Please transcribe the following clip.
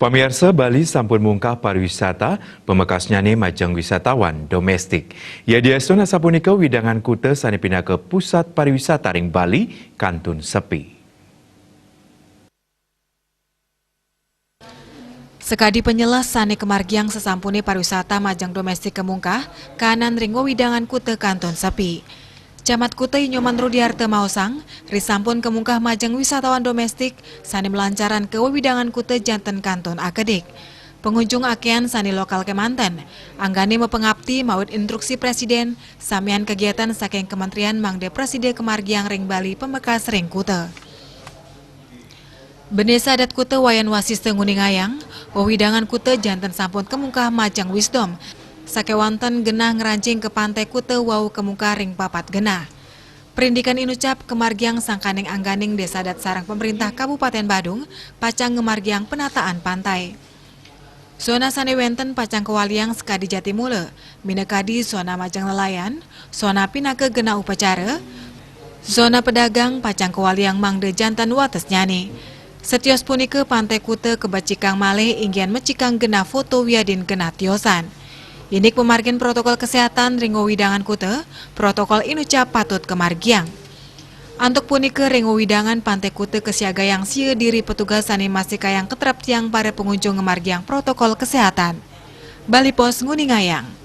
Pemirsa, Bali sampun mungkah pariwisata, pemekasnya nih majang wisatawan domestik. Ya diastuna sapunika widangan kuta sani pindah ke pusat pariwisata ring Bali kantun sepi. Sekadi penyelas sani kemargiang sesampuni pariwisata majang domestik kemungkah, kanan ring widangan kuta kantun sepi. Camat Kuta Nyoman Rudiarte Mausang, risampun kemungkah majang wisatawan domestik, sani melancaran ke widangan Kuta janten kanton akedik. Pengunjung akean sani lokal Kemanten, anggani mepengabti maut instruksi Presiden, samian kegiatan saking Kementerian Mangde Preside Kemargiang ring Bali pemekas ring Kuta. Benesa adat Kuta wayan wasis tenguningayang, widangan Kuta janten sampun kemungkah majang wisdom, sakewanten genah ngerancing ke pantai Kuta wau kemungkah ring papat genah. Perindikan inucap kemargiang sangkaning angganing desa adat sarang pemerintah Kabupaten Badung, pacang ngemargiang penataan pantai. Zona sane wenten pacang kewaliang sekadi Jatimule, minekadi zona majang nelayan, zona pinake genah upacara, zona pedagang pacang kewaliang mangde jantan wates nyani. Setios punike pantai Kuta kebacikang malih inggian mecikang genah foto wiadin genah tiosan. Inik pemargin protokol kesehatan ringo widangan Kuta, protokol inucap patut kemargiang. Antuk punike ringo widangan pantai Kuta kesiaga yang sia diri petugas animasi kayang keterap tiang para pengunjung ngemargiang protokol kesehatan. Bali Pos Nguningayang.